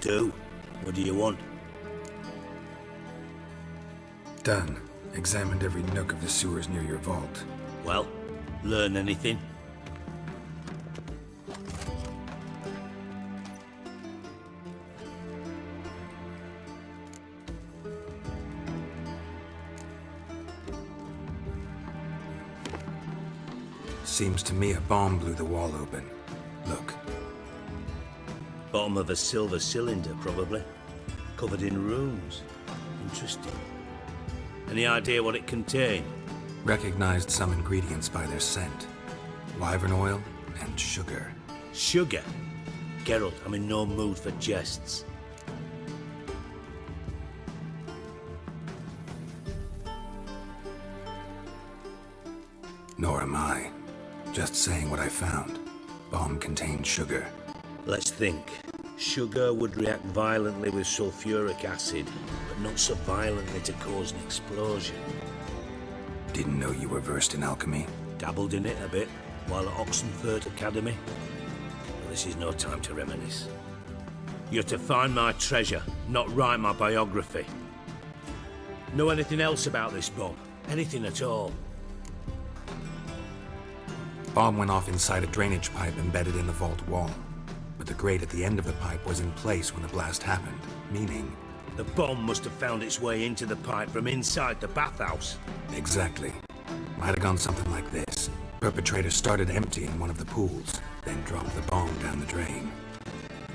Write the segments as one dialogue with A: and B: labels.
A: Do. What do you want?
B: Done. Examined every nook of the sewers near your vault.
A: Well, learn anything?
B: Seems to me a bomb blew the wall open. Look.
A: Bottom of a silver cylinder, probably. Covered in runes. Interesting. Any idea what it contained?
B: Recognized some ingredients by their scent. Wyvern oil and sugar.
A: Sugar? Geralt, I'm in no mood for jests.
B: Nor am I. Just saying what I found. Bomb contained sugar.
A: Let's think. Sugar would react violently with sulfuric acid, but not so violently to cause an explosion.
B: Didn't know you were versed in alchemy.
A: Dabbled in it a bit while at Oxenford Academy. But this is no time to reminisce. You're to find my treasure, not write my biography. Know anything else about this bomb? Anything at all?
B: Bomb went off inside a drainage pipe embedded in the vault wall. But the grate at the end of the pipe was in place when the blast happened, meaning...
A: The bomb must have found its way into the pipe from inside the bathhouse.
B: Exactly. Might have gone something like this. Perpetrator started emptying one of the pools, then dropped the bomb down the drain.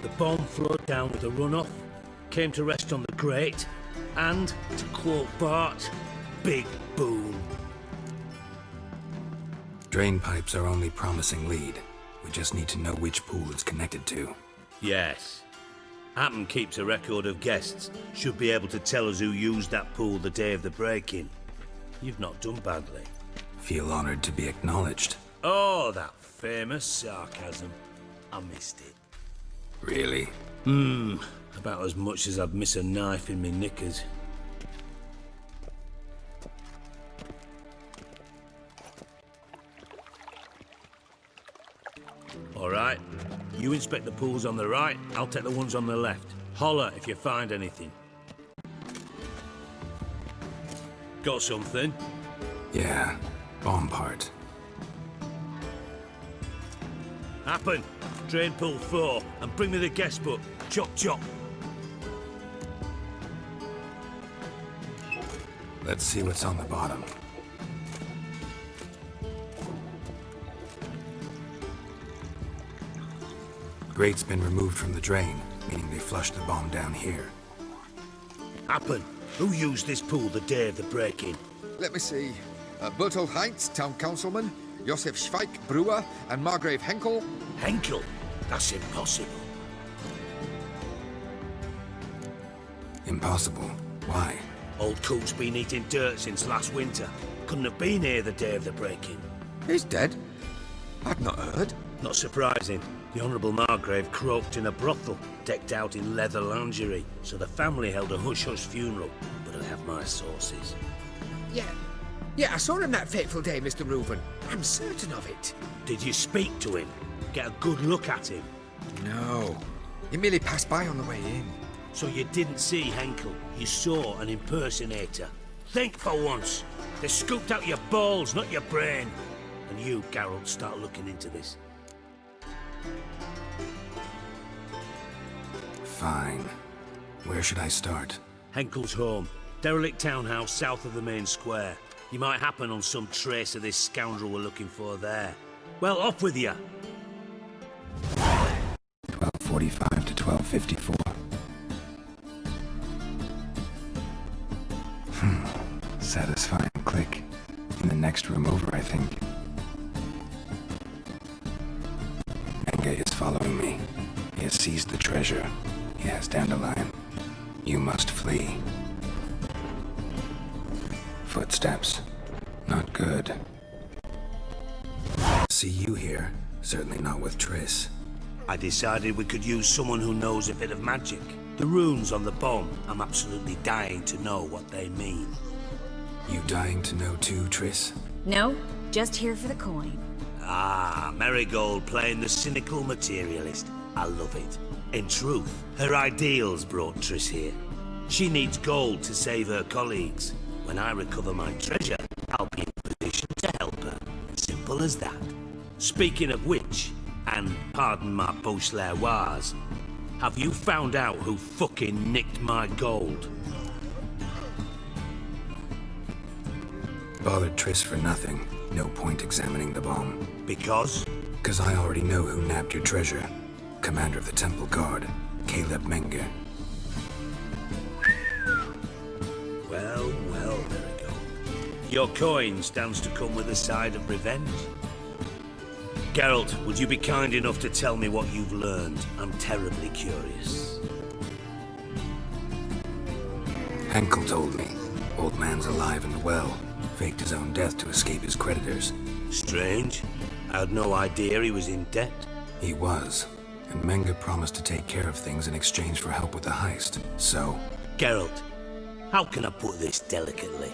A: The bomb flowed down with a runoff, came to rest on the grate, and, to quote Bart, big boom.
B: Drain pipes are only promising lead. We just need to know which pool it's connected to.
A: Yes. Hammond keeps a record of guests. Should be able to tell us who used that pool the day of the break-in. You've not done badly.
B: Feel honored to be acknowledged.
A: Oh, that famous sarcasm. I missed it.
B: Really?
A: About as much as I'd miss a knife in me knickers. All right. You inspect the pools on the right, I'll take the ones on the left. Holler if you find anything. Got something?
B: Yeah. Bomb part.
A: Happen. Drain pool 4, and bring me the guest book. Chop chop.
B: Let's see what's on the bottom. Grate's been removed from the drain, meaning they flushed the bomb down here.
A: Happen. Who used this pool the day of the break-in?
C: Let me see. Bertolt Heinz, town councilman, Josef Schweik, brewer, and Margrave Henkel.
A: Henkel? That's impossible.
B: Impossible. Why?
A: Old Coot's been eating dirt since last winter. Couldn't have been here the day of the break-in.
C: He's dead? I'd not heard.
A: Not surprising. The Honourable Margrave croaked in a brothel, decked out in leather lingerie, so the family held a hush-hush funeral, but I have my sources.
D: Yeah, I saw him that fateful day, Mr. Reuven. I'm certain of it.
A: Did you speak to him? Get a good look at him?
C: No. He merely passed by on the way in.
A: So you didn't see Henkel, you saw an impersonator. Think for once. They scooped out your balls, not your brain. And you, Geralt, start looking into this.
B: Fine. Where should I start?
A: Henkel's home. Derelict townhouse south of the main square. You might happen on some trace of this scoundrel we're looking for there. Well, off with you!
B: 12:45 to 12:54. Satisfying click. In the next room over, I think. Menge is following me. He has seized the treasure. He has Dandelion. You must flee. Footsteps. Not good. See you here. Certainly not with Triss.
A: I decided we could use someone who knows a bit of magic. The runes on the bomb, I'm absolutely dying to know what they mean.
B: You dying to know too, Triss?
E: No, just here for the coin.
A: Ah, Marigold playing the cynical materialist. I love it. In truth, Her ideals brought Triss here. She needs gold to save her colleagues. When I recover my treasure, I'll be in position to help her. Simple as that. Speaking of which, and pardon my Beauclervoise, have you found out who fucking nicked my gold?
B: Bothered Triss for nothing. No point examining the bomb.
A: Because?
B: Because I already know who nabbed your treasure. Commander of the Temple Guard, Caleb Menger.
A: Well, there we go. Your coin stands to come with a side of revenge. Geralt, would you be kind enough to tell me what you've learned? I'm terribly curious.
B: Henkel told me. Old man's alive and well. Faked his own death to escape his creditors.
A: Strange. I had no idea he was in debt.
B: He was. And Menger promised to take care of things in exchange for help with the heist. So...
A: Geralt, how can I put this delicately?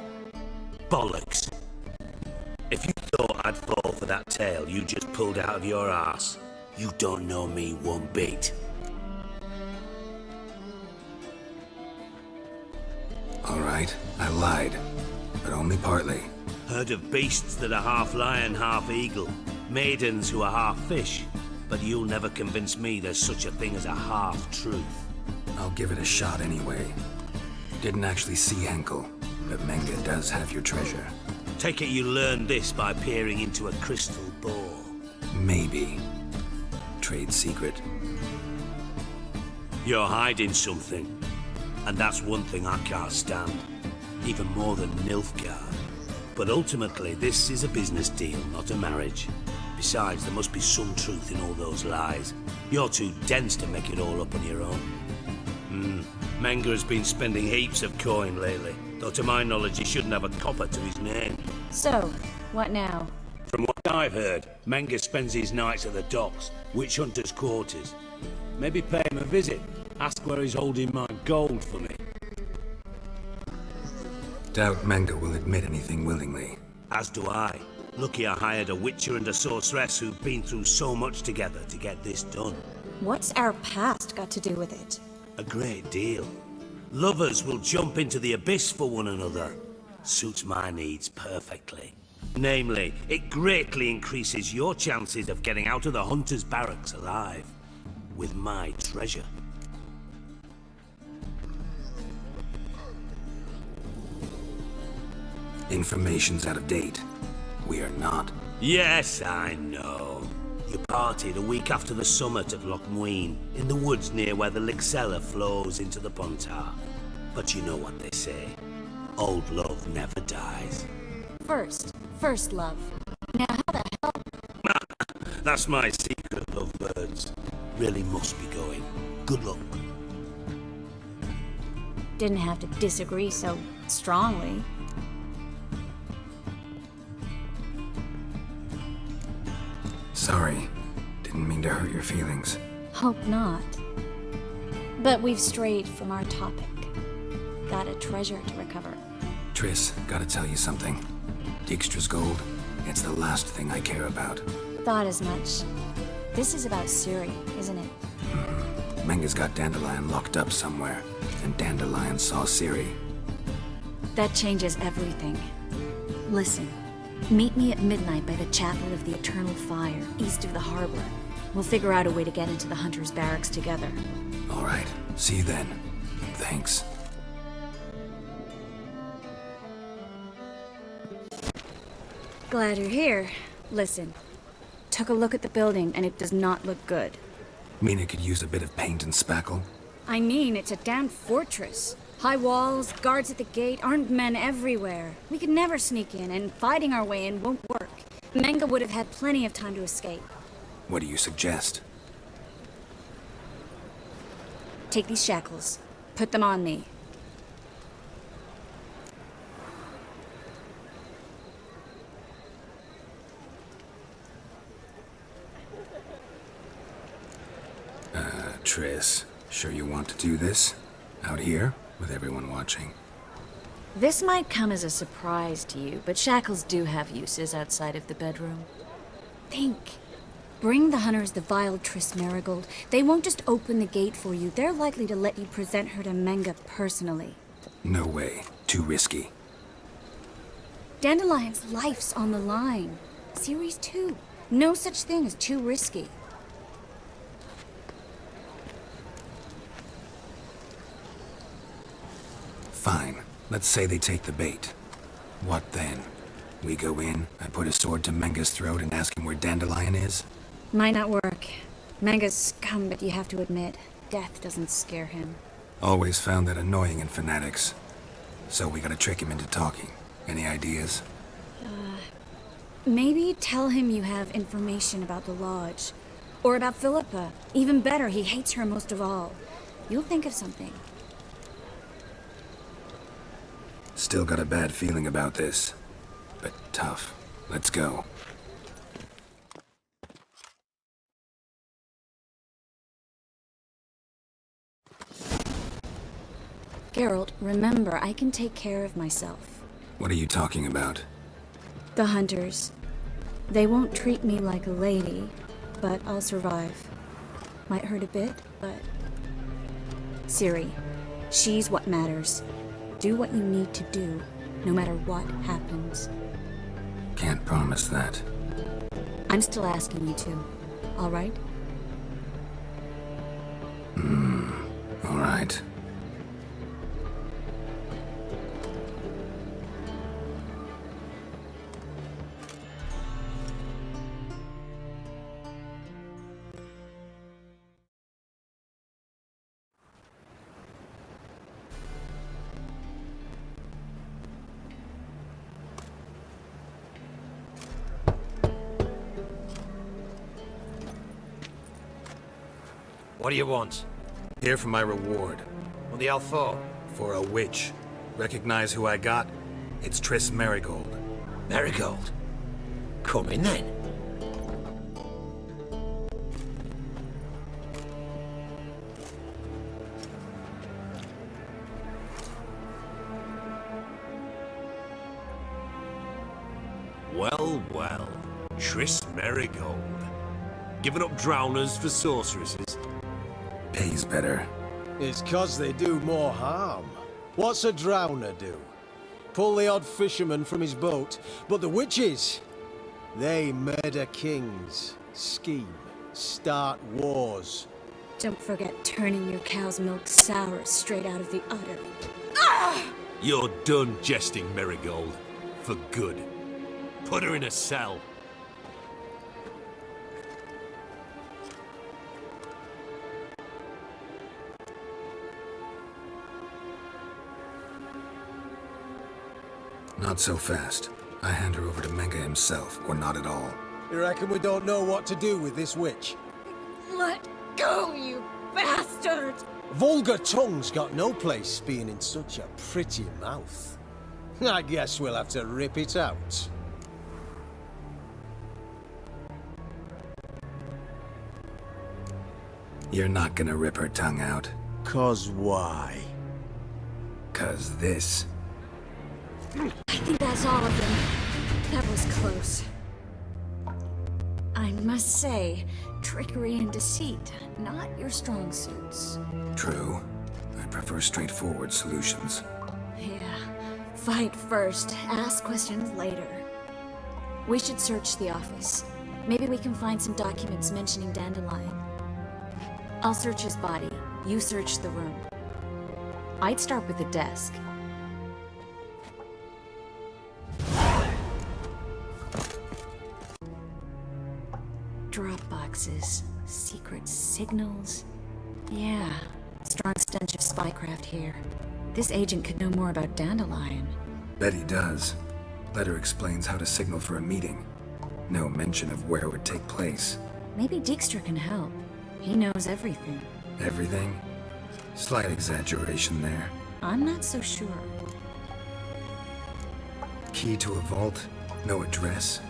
A: Bollocks. If you thought I'd fall for that tale you just pulled out of your arse, you don't know me one bit.
B: Alright, I lied. But only partly.
A: Heard of beasts that are half lion, half eagle. Maidens who are half fish. But you'll never convince me there's such a thing as a half-truth.
B: I'll give it a shot anyway. Didn't actually see Henkel, but Menger does have your treasure.
A: Take it you learned this by peering into a crystal ball.
B: Maybe. Trade secret.
A: You're hiding something. And that's one thing I can't stand. Even more than Nilfgaard. But ultimately, this is a business deal, not a marriage. Besides, there must be some truth in all those lies. You're too dense to make it all up on your own. Menger has been spending heaps of coin lately. Though to my knowledge, he shouldn't have a copper to his name.
E: So, what now?
A: From what I've heard, Menger spends his nights at the docks, witch hunters' quarters. Maybe pay him a visit. Ask where he's holding my gold for me.
B: Doubt Menger will admit anything willingly.
A: As do I. Lucky I hired a witcher and a sorceress who've been through so much together to get this done.
E: What's our past got to do with it?
A: A great deal. Lovers will jump into the abyss for one another. Suits my needs perfectly. Namely, it greatly increases your chances of getting out of the hunter's barracks alive. With my treasure.
B: Information's out of date. We are not.
A: Yes, I know. You parted a week after the summit at Loch Muin, in the woods near where the Lixella flows into the Pontar. But you know what they say. Old love never dies.
E: First love. Now how the hell?
A: That's my secret, lovebirds. Really must be going. Good luck.
E: Didn't have to disagree so strongly.
B: Sorry. Didn't mean to hurt your feelings.
E: Hope not. But we've strayed from our topic. Got a treasure to recover.
B: Triss, gotta tell you something. Dijkstra's gold, it's the last thing I care about.
E: Thought as much. This is about Ciri, isn't it?
B: Menger's got Dandelion locked up somewhere, and Dandelion saw Ciri.
E: That changes everything. Listen, meet me at midnight by the Chapel of the Eternal Fire, east of the harbor. We'll figure out a way to get into the Hunter's Barracks together.
B: All right, see you then. Thanks.
E: Glad you're here. Listen, took a look at the building and it does not look good.
B: Mina could use a bit of paint and spackle.
E: I mean, it's a damn fortress. High walls, guards at the gate, armed men everywhere. We could never sneak in, and fighting our way in won't work. Menger would have had plenty of time to escape.
B: What do you suggest?
E: Take these shackles. Put them on me.
B: Triss, sure you want to do this? Out here, with everyone watching?
E: This might come as a surprise to you, but shackles do have uses outside of the bedroom. Think. Bring the hunters the vile Triss Merigold. They won't just open the gate for you. They're likely to let you present her to Menga personally.
B: No way. Too risky.
E: Dandelion's life's on the line. Series 2. No such thing as too risky.
B: Fine. Let's say they take the bait. What then? We go in, I put a sword to Menga's throat and ask him where Dandelion is?
E: Might not work. Menga's scum, but you have to admit, death doesn't scare him.
B: Always found that annoying in fanatics. So we gotta trick him into talking. Any ideas?
E: Maybe tell him you have information about the Lodge. Or about Philippa. Even better, he hates her most of all. You'll think of something.
B: Still got a bad feeling about this. But tough. Let's go.
E: Geralt, remember, I can take care of myself.
B: What are you talking about?
E: The hunters. They won't treat me like a lady, but I'll survive. Might hurt a bit, but... Ciri, she's what matters. Do what you need to do, no matter what happens.
B: Can't promise that.
E: I'm still asking you to, all right?
B: All right.
F: What do you want?
B: Here for my reward.
F: What the hell for?
B: For a witch. Recognize who I got? It's Triss Merigold.
F: Merigold. Come in then.
A: Well, well. Triss Merigold. Giving up drowners for sorceresses?
B: Pays better.
G: It's 'cause they do more harm. What's a drowner do? Pull the odd fisherman from his boat, but the witches, they murder kings, scheme, start wars.
E: Don't forget turning your cow's milk sour straight out of the udder.
A: You're done jesting, Merigold. For good. Put her in a cell.
B: Not so fast. I hand her over to Menga himself, or not at all.
G: You reckon we don't know what to do with this witch?
E: Let go, you bastard!
G: Vulgar tongue's got no place being in such a pretty mouth. I guess we'll have to rip it out.
B: You're not gonna rip her tongue out.
G: 'Cause why?
B: 'Cause this.
E: I think that's all of them. That was close. I must say, trickery and deceit, not your strong suits.
B: True. I prefer straightforward solutions.
E: Yeah. Fight first, ask questions later. We should search the office. Maybe we can find some documents mentioning Dandelion. I'll search his body. You search the room. I'd start with the desk. Drop boxes, secret signals. Yeah, strong stench of spycraft here. This agent could know more about Dandelion.
B: Bet he does. Letter explains how to signal for a meeting. No mention of where it would take place.
E: Maybe Dijkstra can help. He knows everything.
B: Everything? Slight exaggeration there.
E: I'm not so sure.
B: Key to a vault? No address?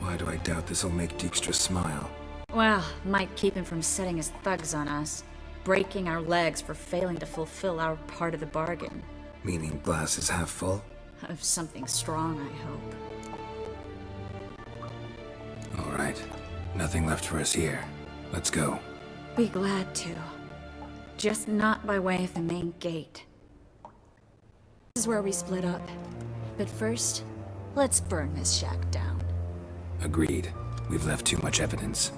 B: Why do I doubt this'll make Dijkstra smile?
E: Well, might keep him from setting his thugs on us. Breaking our legs for failing to fulfill our part of the bargain.
B: Meaning glass is half full?
E: Of something strong, I hope.
B: Alright. Nothing left for us here. Let's go.
E: Be glad to. Just not by way of the main gate. This is where we split up. But first, let's burn this shack down.
B: Agreed. We've left too much evidence.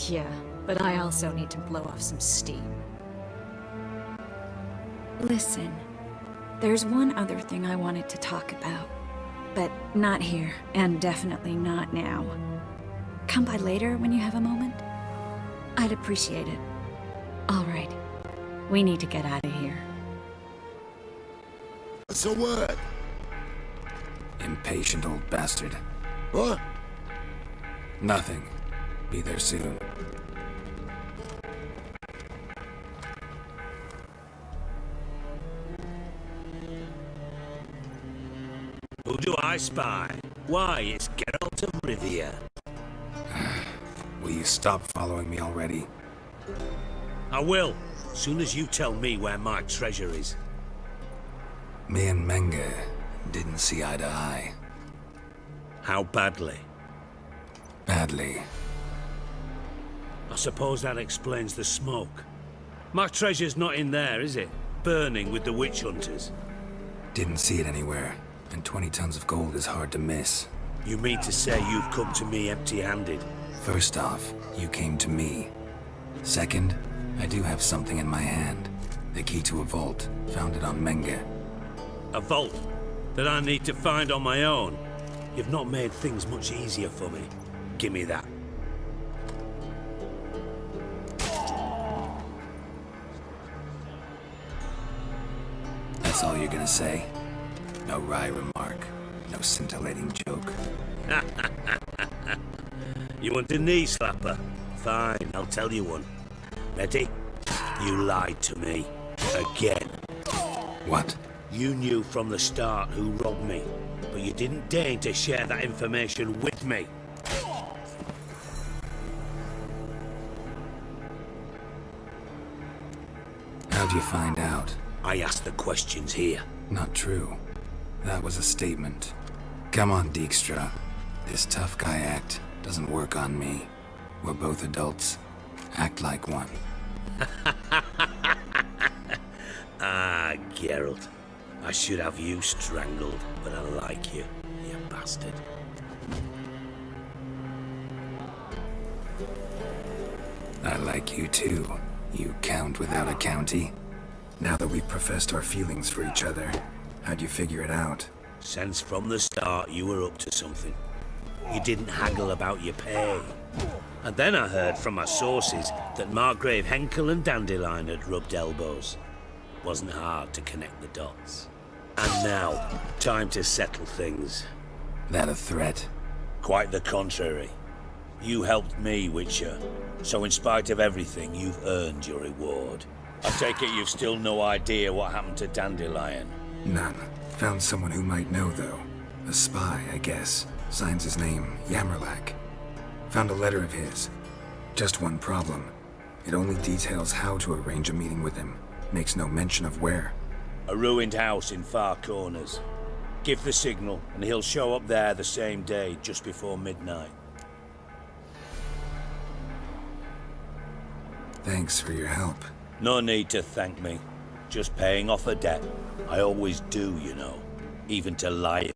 E: Yeah, but I also need to blow off some steam. Listen, there's one other thing I wanted to talk about. But not here, and definitely not now. Come by later when you have a moment? I'd appreciate it. All right. We need to get out of here.
H: What's the word?
B: Impatient old bastard.
H: What?
B: Nothing. Be there soon.
A: Who do I spy? Why, it's Geralt of Rivia.
B: Will you stop following me already?
A: I will, soon as you tell me where my treasure is.
B: Me and Menge didn't see eye to eye.
A: How badly?
B: Badly.
A: I suppose that explains the smoke. My treasure's not in there, is it? Burning with the witch hunters.
B: Didn't see it anywhere, and 20 tons of gold is hard to miss.
A: You mean to say you've come to me empty-handed?
B: First off, you came to me. Second, I do have something in my hand. The key to a vault, found it on Menge.
A: A vault that I need to find on my own? You've not made things much easier for me. Give me that.
B: That's all you're gonna say? No wry remark, no scintillating joke.
A: You want a knee slapper? Fine, I'll tell you one. Ready? You lied to me. Again.
B: What?
A: You knew from the start who robbed me, but you didn't deign to share that information with me.
B: How'd you find out?
A: I asked the questions here.
B: Not true. That was a statement. Come on, Dijkstra. This tough guy act doesn't work on me. We're both adults. Act like one.
A: Ah, Geralt. I should have you strangled, but I like you, you bastard.
B: I like you too, you count without a county. Now that we've professed our feelings for each other, how'd you figure it out?
A: Since from the start you were up to something. You didn't haggle about your pay. And then I heard from my sources that Margrave Henkel and Dandelion had rubbed elbows. Wasn't hard to connect the dots. And now, time to settle things.
B: That a threat?
A: Quite the contrary. You helped me, Witcher. So in spite of everything, you've earned your reward. I take it you've still no idea what happened to Dandelion.
B: None. Found someone who might know, though. A spy, I guess. Signs his name, Yammerlak. Found a letter of his. Just one problem. It only details how to arrange a meeting with him. Makes no mention of where.
A: A ruined house in Far Corners. Give the signal, and he'll show up there the same day, just before midnight.
B: Thanks for your help.
A: No need to thank me. Just paying off a debt. I always do, you know. Even to liars.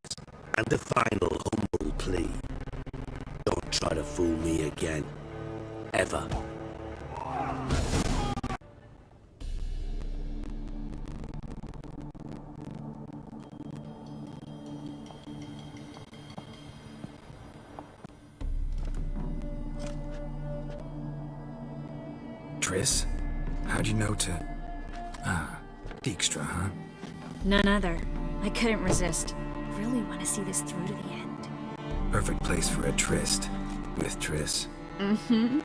A: And a final humble plea. Don't try to fool me again. Ever.
B: Triss? How'd you know to... Dijkstra, huh?
E: None other. I couldn't resist. Really want to see this through to the end.
B: Perfect place for a tryst. With Triss.
E: Mm-hmm.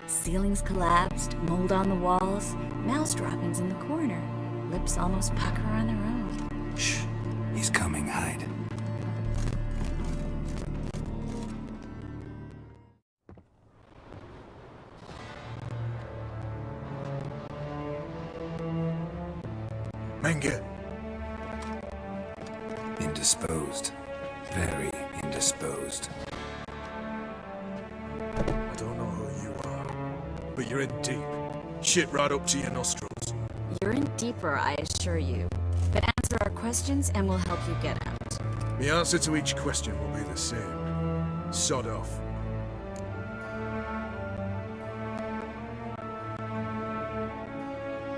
E: Ceilings collapsed, mold on the walls, mouse droppings in the corner. Lips almost pucker on their own.
B: Shh. He's coming, hide.
H: Menge.
B: Indisposed. Very indisposed.
G: I don't
H: you're in deep. Shit right up to your nostrils.
E: You're in deeper, I assure you. But answer our questions and we'll help you get out.
H: The answer to each question will be the same. Sod off.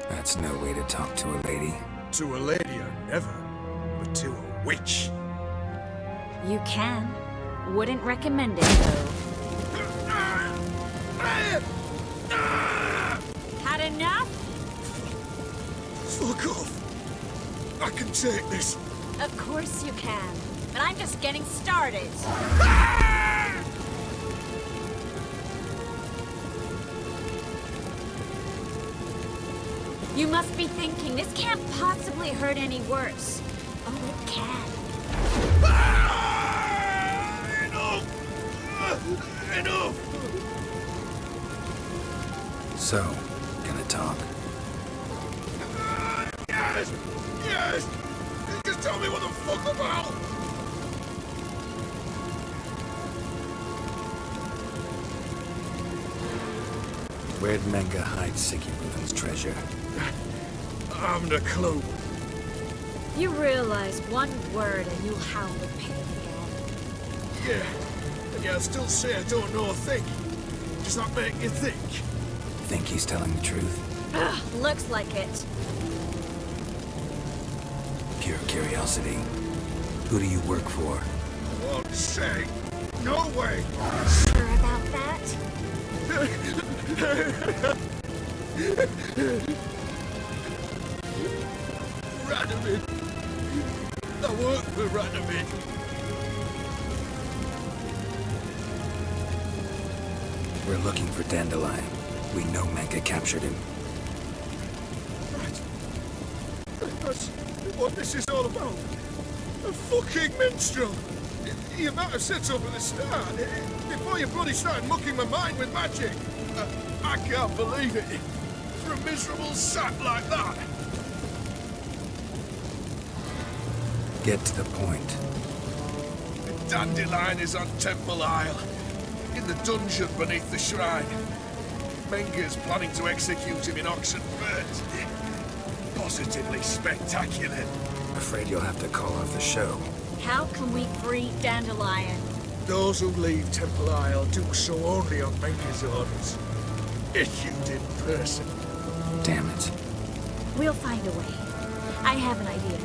B: That's no way to talk to a lady.
H: To a lady, I never. But to a witch.
E: You can. Wouldn't recommend it, though. Had enough?
H: Fuck off. I can take this.
E: Of course you can. But I'm just getting started. You must be thinking, this can't possibly hurt any worse. Oh, it can.
H: Enough!
B: So, gonna talk?
H: Yes! Yes! Just tell me what the fuck about!
B: Where'd Menga hide Sicky Reuven's treasure?
H: I haven't a clue.
E: You realize one word and you'll howl with pain again.
H: Yeah. And yet I still say I don't know a thing. Does that make you think?
B: Think he's telling the truth?
E: Ugh, looks like it.
B: Pure curiosity. Who do you work for?
H: Won't say. No way!
E: Sure about that?
H: Radovid! I work for Radovid!
B: We're looking for Dandelion. We know Menga captured him.
H: Right. That's what this is all about. A fucking minstrel! You might have said so at the start, before you bloody started mucking my mind with magic. I can't believe it. For a miserable sap like that.
B: Get to the point.
H: The Dandelion is on Temple Isle, in the dungeon beneath the shrine. Menga's planning to execute him in Oxenfurt. Positively spectacular.
B: Afraid you'll have to call off the show.
E: How can we free Dandelion?
H: Those who leave Temple Isle do so only on Menga's orders. Issued in person.
B: Damn it.
E: We'll find a way. I have an idea.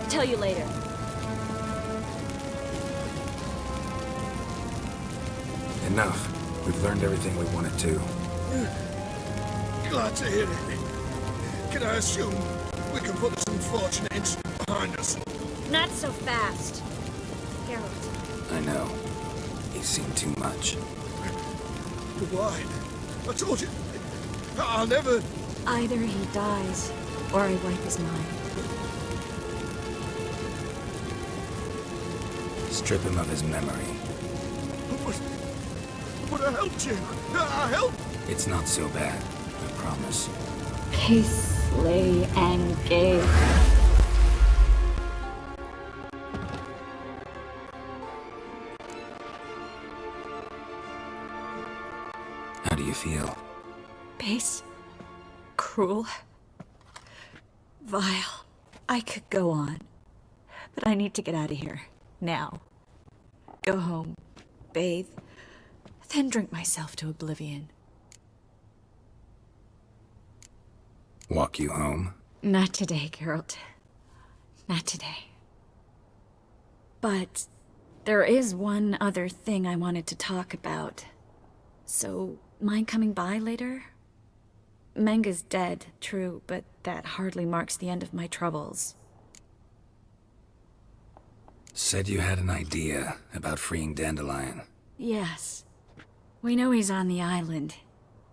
E: Tell you later.
B: Enough. We've learned everything we wanted to.
H: Glad to hear it. Can I assume we can put this unfortunate incident behind us?
E: Not so fast. Geralt.
B: I know. He's seen too much.
H: But why? I told you, I'll never...
E: Either he dies, or I wipe his mind.
B: Strip him of his memory.
H: But I helped you. I helped.
B: It's not so bad, I promise.
E: Peace, slay, and gay.
B: How do you feel?
E: Base. Cruel. Vile. I could go on. But I need to get out of here. Now. Go home. Bathe. Then drink myself to oblivion.
B: Walk you home?
E: Not today, Geralt. Not today. But there is one other thing I wanted to talk about. So, mind coming by later? Menga's dead, true, but that hardly marks the end of my troubles.
B: Said you had an idea about freeing Dandelion.
E: Yes. We know he's on the island,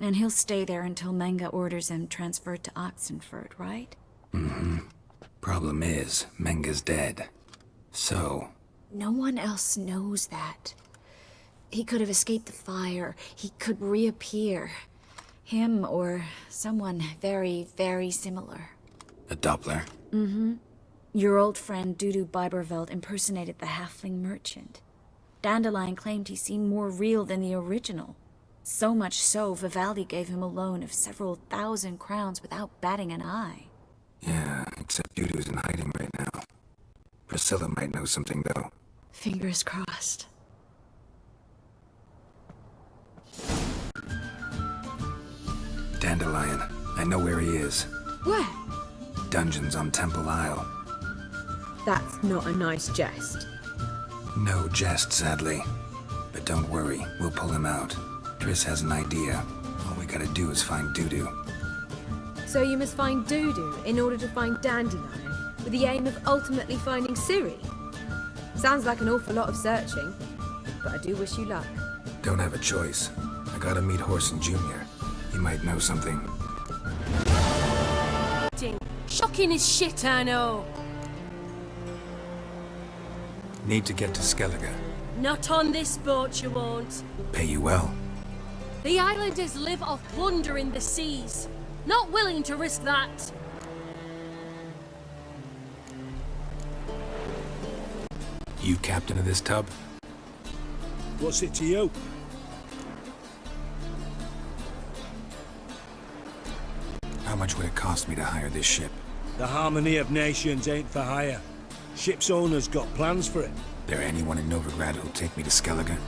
E: and he'll stay there until Menga orders him transferred to Oxenfurt, right?
B: Mm-hmm. Problem is, Menga's dead. So...
E: No one else knows that. He could have escaped the fire. He could reappear. Him or someone very, very similar.
B: A Doppler?
E: Mm-hmm. Your old friend Dudu Biberveld impersonated the halfling merchant. Dandelion claimed he seemed more real than the original. So much so, Vivaldi gave him a loan of several thousand crowns without batting an eye.
B: Yeah, except Dudu's in hiding right now. Priscilla might know something, though.
E: Fingers crossed.
B: Dandelion. I know where he is.
I: Where?
B: Dungeons on Temple Isle.
I: That's not a nice jest.
B: No jest, sadly. But don't worry, we'll pull him out. Triss has an idea. All we gotta do is find Dudu.
I: So you must find Dudu in order to find Dandelion, with the aim of ultimately finding Ciri? Sounds like an awful lot of searching, but I do wish you luck.
B: Don't have a choice. I gotta meet Whoreson Jr. He might know something.
J: Shocking as shit, I know.
B: Need to get to Skellige.
J: Not on this boat, you won't.
B: Pay you well.
J: The islanders live off plunder in the seas. Not willing to risk that.
B: You captain of this tub?
A: What's it to you?
B: How much would it cost me to hire this ship?
A: The Harmony of Nations ain't for hire. Ship's owner's got plans for it.
B: There anyone in Novigrad who'll take me to Skellige?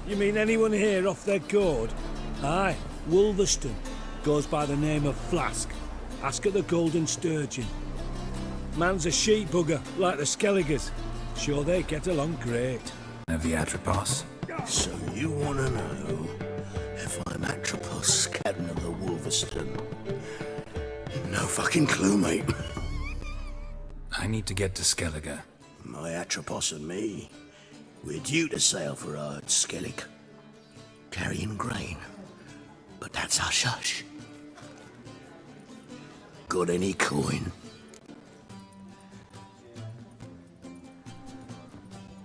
A: You mean anyone here off their gourd? Aye, Wolverston. Goes by the name of Flask. Ask at the Golden Sturgeon. Man's a sheep bugger, like the Skelligers. Sure they get along great.
B: Of the Atropos?
K: So you want to know if I'm Atropos, captain of the Wolverston? No fucking clue, mate.
B: I need to get to Skellige.
K: My Atropos and me, we're due to sail for Ard Skellig, carrying grain. But that's hush-hush. Got any coin?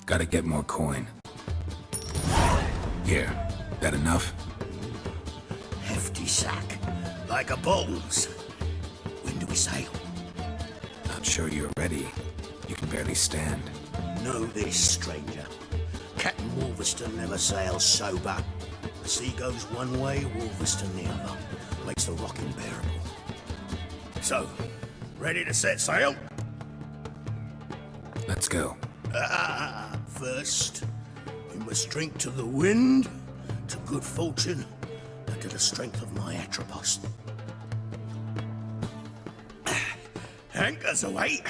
B: Gotta get more coin. Here, that enough?
K: Hefty sack, like a bowls. When do we sail?
B: Not sure you're ready. You can barely stand.
K: Know this, stranger. Captain Wolverston never sails sober. The sea goes one way, Wolverston the other. Makes the rocking bearable. So, ready to set sail?
B: Let's go.
K: First, we must drink to the wind, to good fortune, and to the strength of my Atropos. Anchors away.